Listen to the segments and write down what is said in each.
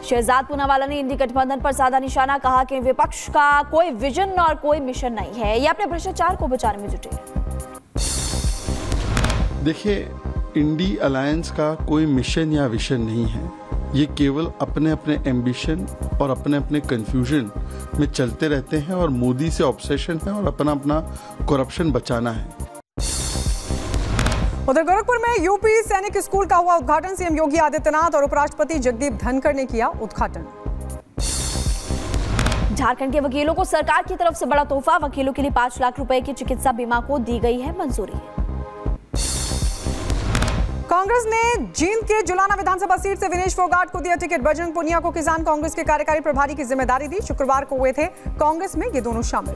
शहजाद पूनावाला ने इंडी गठबंधन पर साधा निशाना, कहा कि विपक्ष का कोई विजन और कोई मिशन नहीं है, ये अपने भ्रष्टाचार को बचाने में जुटे। देखिए, इंडी अलायंस का कोई मिशन या विजन नहीं है, ये केवल अपने अपने एम्बिशन और अपने अपने कंफ्यूजन में चलते रहते हैं और मोदी से ऑब्सेशन है और अपना अपना करप्शन बचाना है। उधर गोरखपुर में यूपी सैनिक स्कूल का हुआ उद्घाटन। सीएम योगी आदित्यनाथ और उपराष्ट्रपति जगदीप धनखड़ ने किया उद्घाटन। झारखंड के वकीलों को सरकार की तरफ से बड़ा तोहफा, वकीलों के लिए 5 लाख रुपए की चिकित्सा बीमा को दी गई है मंजूरी। कांग्रेस ने जींद के जुलाना विधानसभा सीट से विनेश फोगाट को दिया टिकट। बजरंग पुनिया को किसान कांग्रेस के कार्यकारी प्रभारी की जिम्मेदारी दी। शुक्रवार को हुए थे कांग्रेस में ये दोनों शामिल।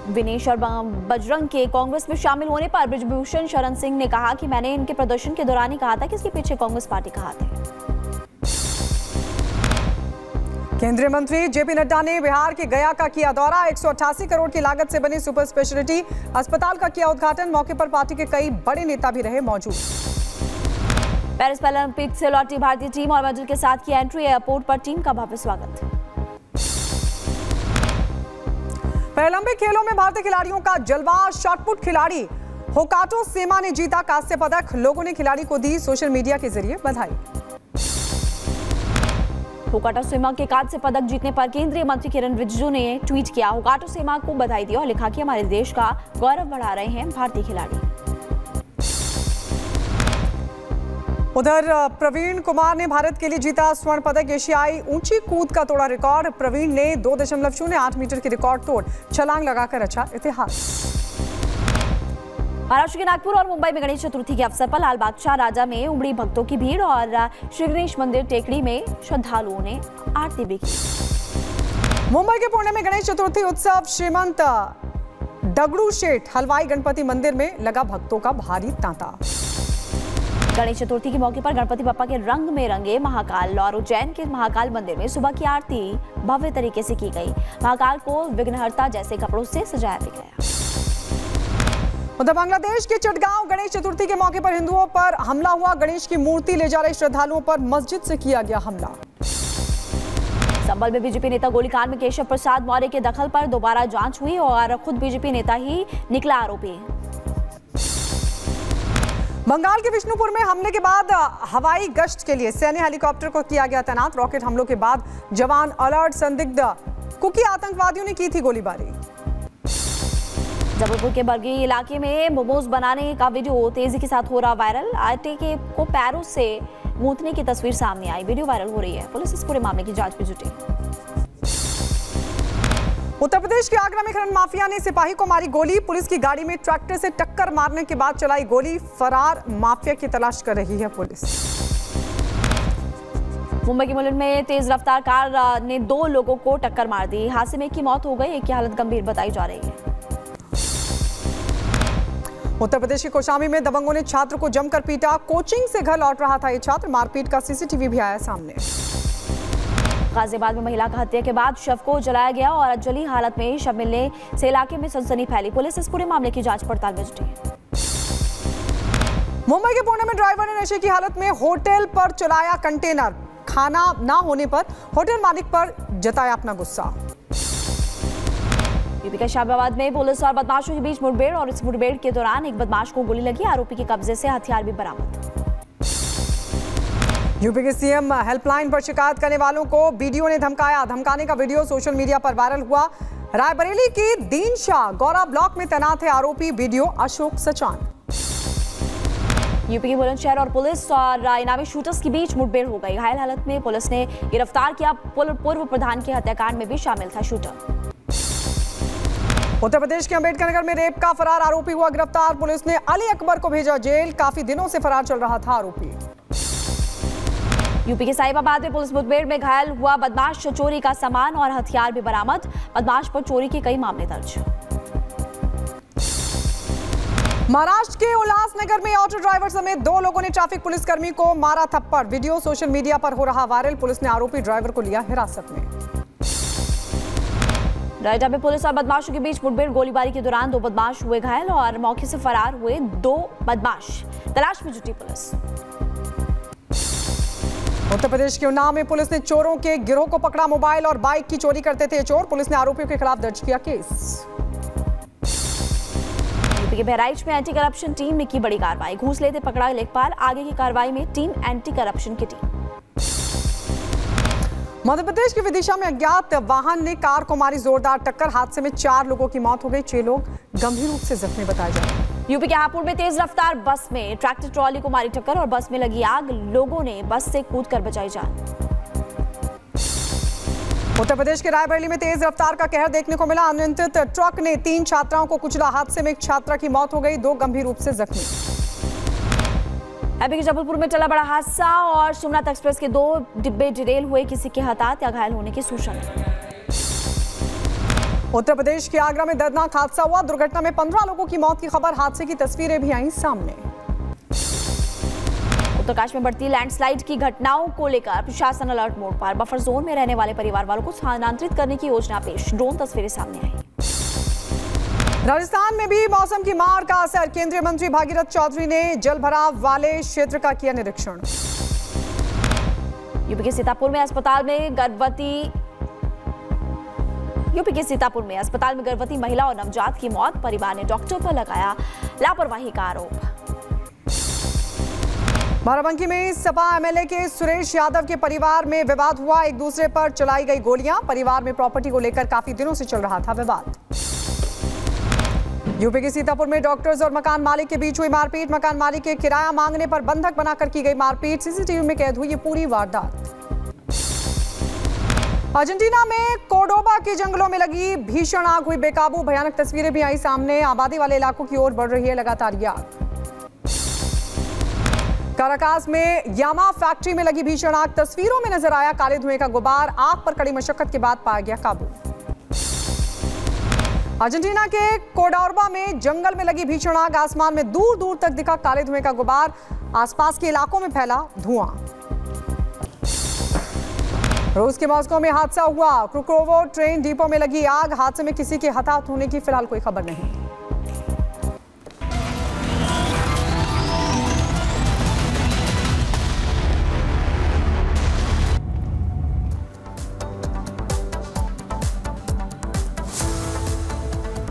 विनेश और बजरंग के कांग्रेस में शामिल होने पर बृजभूषण शरण सिंह ने कहा कि मैंने इनके प्रदर्शन के दौरान ही कहा था कि इसके पीछे कांग्रेस पार्टी का हाथ है। केंद्रीय मंत्री जेपी नड्डा ने बिहार के गया का किया दौरा। 188 करोड़ की लागत से बने सुपर स्पेशलिटी अस्पताल का किया उद्घाटन। मौके पर पार्टी के कई बड़े नेता भी रहे मौजूद। पेरिस ओलंपिक से लौटी भारतीय टीम और मेडल के साथ की एंट्री। एयरपोर्ट पर टीम का भव्य स्वागत। पैरालंपिक खेलों में भारतीय खिलाड़ियों का जलवा। शॉटपुट खिलाड़ी होकाटो सेमा ने जीता कांस्य पदक। लोगों ने खिलाड़ी को दी सोशल मीडिया के जरिए बधाई। होकाटो सेमा के कांस्य पदक जीतने पर केंद्रीय मंत्री किरण रिजिजू ने ट्वीट किया। होकाटो सेमा को बधाई दी और लिखा कि हमारे देश का गौरव बढ़ा रहे हैं भारतीय खिलाड़ी। उधर प्रवीण कुमार ने भारत के लिए जीता स्वर्ण पदक। एशियाई ऊंची कूद का तोड़ा रिकॉर्ड। प्रवीण ने 2.08 मीटर की रिकॉर्ड तोड़ छलांग लगाकर रचा इतिहास। महाराष्ट्र के नागपुर और मुंबई में गणेश चतुर्थी के अवसर पर लाल बादशाह राजा में उमड़ी भक्तों की भीड़ और श्री गणेश मंदिर टेकड़ी में श्रद्धालुओं ने आरती भी की। मुंबई के पुणे में गणेश चतुर्थी उत्सव। श्रीमंत दगड़ू शेठ हलवाई गणपति मंदिर में लगा भक्तों का भारी तांता। गणेश चतुर्थी के मौके पर गणपति बप्पा के रंग में रंगे महाकाल और उज्जैन के महाकाल मंदिर में सुबह की आरती भव्य तरीके से की गई। महाकाल को विघ्नहर्ता जैसे कपड़ों से सजाया भी गया। उधर बांग्लादेश के चटगांव गणेश चतुर्थी के मौके पर हिंदुओं पर हमला हुआ। गणेश की मूर्ति ले जा रहे श्रद्धालुओं पर मस्जिद से किया गया हमला। संभल में बीजेपी नेता गोलीकांड में केशव प्रसाद मौर्य के दखल पर दोबारा जांच हुई और खुद बीजेपी नेता ही निकला आरोपी। बंगाल के विष्णुपुर में हमले के बाद हवाई गश्त के लिए सैन्य हेलीकॉप्टर को किया गया तैनात। रॉकेट हमलों के बाद जवान अलर्ट। संदिग्ध कुकी आतंकवादियों ने की थी गोलीबारी। जबलपुर के बरगी इलाके में मोमोज बनाने का वीडियो तेजी के साथ हो रहा वायरल। आटे के को पैरों से गूंथने की तस्वीर सामने आई। वीडियो वायरल हो रही है। पुलिस इस पूरे मामले की जांच में जुटी। उत्तर प्रदेश के आगरा में खनन माफिया ने सिपाही को मारी गोली। पुलिस की गाड़ी में ट्रैक्टर से टक्कर मारने के बाद चलाई गोली। फरार माफिया की तलाश कर रही है पुलिस। मुंबई के मुलुंड में तेज रफ्तार कार ने 2 लोगों को टक्कर मार दी। हादसे में एक की मौत हो गई, एक की हालत गंभीर बताई जा रही है। उत्तर प्रदेश के कौशाम्बी में दबंगों ने छात्र को जमकर पीटा। कोचिंग से घर लौट रहा था ये छात्र। मारपीट का सीसीटीवी भी आया सामने। गाजियाबाद में महिला की हत्या के बाद शव को जलाया गया और जली हालत में शव मिलने से इलाके में सनसनी फैली। पुलिस इस पूरे मामले की जांच पड़ताल में जुटी है। मुंबई के पुणे में ड्राइवर ने नशे की हालत में होटल पर चलाया कंटेनर। खाना ना होने पर होटल मालिक पर जताया अपना गुस्सा। यूपी के शाबाबाद में पुलिस और बदमाशों के बीच मुठभेड़ और इस मुठभेड़ के दौरान एक बदमाश को गोली लगी। आरोपी के कब्जे से हथियार भी बरामद। यूपी के सीएम हेल्पलाइन पर शिकायत करने वालों को बीडीओ ने धमकाया। धमकाने का वीडियो सोशल मीडिया पर वायरल हुआ। रायबरेली की दीन शाह गौरा ब्लॉक में तैनात है आरोपी बीडीओ अशोक सचान। यूपी के बुलंदशहर और पुलिस और इनामी शूटर्स के बीच मुठभेड़ हो गई। घायल हालत में पुलिस ने गिरफ्तार किया। पूर्व प्रधान के हत्याकांड में भी शामिल था शूटर। उत्तर प्रदेश के अंबेडकर नगर में रेप का फरार आरोपी हुआ गिरफ्तार। पुलिस ने अली अकबर को भेजा जेल। काफी दिनों से फरार चल रहा था आरोपी। यूपी के साहिबाबाद में पुलिस मुठभेड़ में घायल हुआ बदमाश। चोरी का सामान और हथियार भी बरामद। बदमाश पर चोरी के कई मामले दर्ज। महाराष्ट्र के उल्लासनगर में ऑटो ड्राइवर समेत 2 लोगों ने ट्रैफिक पुलिसकर्मी को मारा थप्पड़। वीडियो सोशल मीडिया पर हो रहा वायरल। पुलिस ने आरोपी ड्राइवर को लिया हिरासत में। नोएडा में पुलिस और बदमाशों के बीच मुठभेड़ गोलीबारी के दौरान 2 बदमाश हुए घायल और मौके से फरार हुए 2 बदमाश। तलाश में जुटी पुलिस। उत्तर प्रदेश के उन्नाव में पुलिस ने चोरों के गिरोह को पकड़ा। मोबाइल और बाइक की चोरी करते थे चोर। पुलिस ने आरोपियों के खिलाफ दर्ज किया केस। यूपी के बहराइच में एंटी करप्शन टीम ने की बड़ी कार्रवाई। घूस लेते पकड़ा लेखपाल। आगे की कार्रवाई में टीम एंटी करप्शन की टीम। मध्य प्रदेश के विदिशा में अज्ञात वाहन ने कार को मारी जोरदार टक्कर। हादसे में 4 लोगों की मौत हो गई। 6 लोग गंभीर रूप से जख्मी बताए जा रहे हैं। यूपी के हापुड़ में तेज रफ्तार बस में ट्रैक्टर ट्रॉली को मारी टक्कर और बस में लगी आग। लोगों ने बस से कूदकर बचाई जान। उत्तर प्रदेश के रायबरेली में तेज रफ्तार का कहर देखने को मिला। अनियंत्रित ट्रक ने 3 छात्राओं को कुचला। हादसे में एक छात्रा की मौत हो गई। 2 गंभीर रूप से जख्मी। एमपी के जबलपुर में चला बड़ा हादसा और सोमनाथ एक्सप्रेस के 2 डिब्बे डिरेल हुए। किसी के हताहत या घायल होने की सूचना नहीं। उत्तर प्रदेश के आगरा में दर्दनाक हादसा हुआ। दुर्घटना में 15 लोगों की मौत की खबर। हादसे की तस्वीरें भी आई सामने। उत्तरकाशी में बढ़ती लैंडस्लाइड की घटनाओं को लेकर प्रशासन अलर्ट मोड पर। बफर जोन में रहने वाले परिवार वालों को स्थानांतरित करने की योजना पेश। ड्रोन तस्वीरें सामने आई। राजस्थान में भी मौसम की मार का असर। केंद्रीय मंत्री भागीरथ चौधरी ने जलभराव वाले क्षेत्र का किया निरीक्षण। यूपी के सीतापुर में अस्पताल में गर्भवती महिला और नवजात की मौत। परिवार ने डॉक्टर पर लगाया लापरवाही का आरोप। बाराबंकी में सपा एमएलए के सुरेश यादव के परिवार में विवाद हुआ। एक दूसरे पर चलाई गई गोलियां। परिवार में प्रॉपर्टी को लेकर काफी दिनों से चल रहा था विवाद। यूपी के सीतापुर में डॉक्टर्स और मकान मालिक के बीच हुई मारपीट। मकान मालिक के किराया मांगने पर बंधक बनाकर की गई मारपीट। सीसीटीवी में कैद हुई ये पूरी वारदात। अर्जेंटीना में कोर्डोबा के जंगलों में लगी भीषण आग हुई बेकाबू। भयानक तस्वीरें भी आई सामने। आबादी वाले इलाकों की ओर बढ़ रही है लगातार ये आग। काराकास में यामा फैक्ट्री में लगी भीषण आग। तस्वीरों में नजर आया काले धुएं का गुबार। आग पर कड़ी मशक्कत के बाद पाया गया काबू। अर्जेंटीना के कोर्डोबा में जंगल में लगी भीषण आग। आसमान में दूर दूर तक दिखा काले धुएं का गुबार। आसपास के इलाकों में फैला धुआं। रूस के मॉस्को में हादसा हुआ। क्रुकोवो ट्रेन डिपो में लगी आग। हादसे में किसी के हताहत होने की फिलहाल कोई खबर नहीं।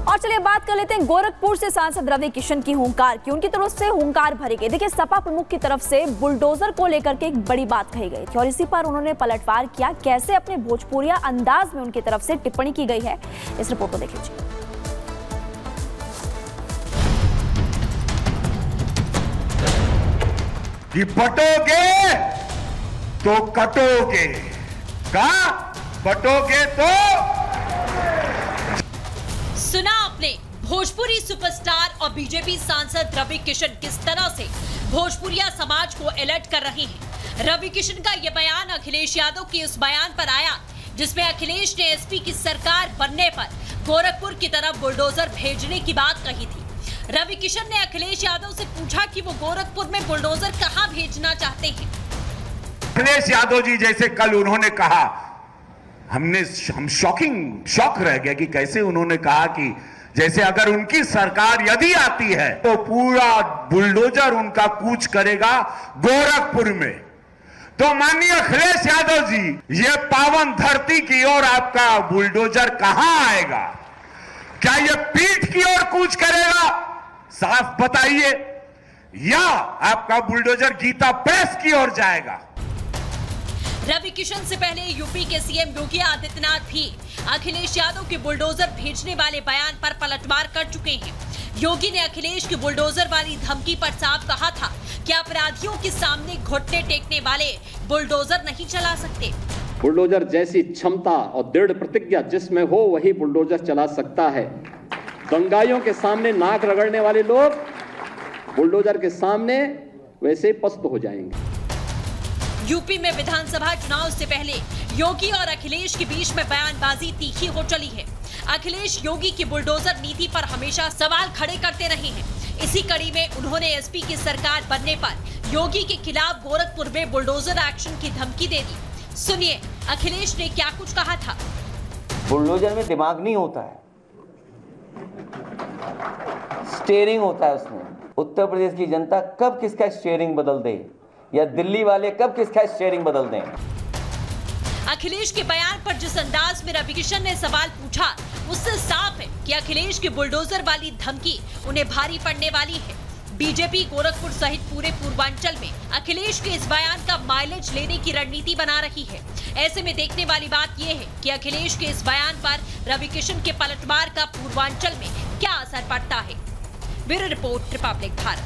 और चलिए बात कर लेते हैं गोरखपुर से सांसद रवि किशन की हुंकार की। उनकी तरफ से हुंकार भरी गई। देखिए, सपा प्रमुख की तरफ से बुलडोजर को लेकर के एक बड़ी बात कही गई थी और इसी पर उन्होंने पलटवार किया। कैसे अपने भोजपुरिया अंदाज में उनकी तरफ से टिप्पणी की गई है, इस रिपोर्ट को देख लीजिए। कि बटोगे तो कटोगे, कहा बटोगे तो। सुना आपने भोजपुरी सुपरस्टार और बीजेपी सांसद रवि किशन किस तरह से भोजपुरिया समाज को अलर्ट कर रहे हैं। रवि किशन का यह बयान अखिलेश यादव के उस बयान पर आया जिसमें अखिलेश ने एसपी की सरकार बनने पर गोरखपुर की तरफ बुलडोजर भेजने की बात कही थी। रवि किशन ने अखिलेश यादव से पूछा कि वो गोरखपुर में बुलडोजर कहां भेजना चाहते हैं। अखिलेश यादव जी जैसे कल उन्होंने कहा, हम शॉक रह गए कि कैसे उन्होंने कहा कि जैसे अगर उनकी सरकार यदि आती है तो पूरा बुलडोजर उनका कूच करेगा गोरखपुर में। तो माननीय अखिलेश यादव जी, ये पावन धरती की ओर आपका बुलडोजर कहां आएगा? क्या ये पीठ की ओर कूच करेगा? साफ बताइए। या आपका बुलडोजर गीता प्रेस की ओर जाएगा? रवि किशन से पहले यूपी के सीएम योगी आदित्यनाथ भी अखिलेश यादव के बुलडोजर भेजने वाले बयान पर पलटवार कर चुके हैं। योगी ने अखिलेश की बुलडोजर वाली धमकी पर साफ कहा था कि अपराधियों के सामने घुटने टेकने वाले बुलडोजर नहीं चला सकते। बुलडोजर जैसी क्षमता और दृढ़ प्रतिज्ञा जिसमें हो वही बुलडोजर चला सकता है। दंगाइयों के सामने नाक रगड़ने वाले लोग बुलडोजर के सामने वैसे पस्त हो जाएंगे। यूपी में विधानसभा चुनाव से पहले योगी और अखिलेश के बीच में बयानबाजी तीखी हो चली है। अखिलेश योगी की बुलडोजर नीति पर हमेशा सवाल खड़े करते रहे हैं। इसी कड़ी में उन्होंने एसपी की सरकार बनने पर योगी के खिलाफ गोरखपुर में बुलडोजर एक्शन की धमकी दे दी। सुनिए अखिलेश ने क्या कुछ कहा था। बुलडोजर में दिमाग नहीं होता है, स्टीयरिंग होता है उसमें। उत्तर प्रदेश की जनता कब किसका स्टीयरिंग बदल दे या दिल्ली वाले कब किसका स्टीयरिंग बदल दें। अखिलेश के बयान पर जिस अंदाज में रवि किशन ने सवाल पूछा, उससे साफ है कि अखिलेश की बुलडोजर वाली धमकी उन्हें भारी पड़ने वाली है। बीजेपी गोरखपुर सहित पूरे पूर्वांचल में अखिलेश के इस बयान का माइलेज लेने की रणनीति बना रही है। ऐसे में देखने वाली बात यह है कि अखिलेश के इस बयान पर रवि किशन के पलटवार का पूर्वांचल में क्या असर पड़ता है। Bureau report, Republic Bharat.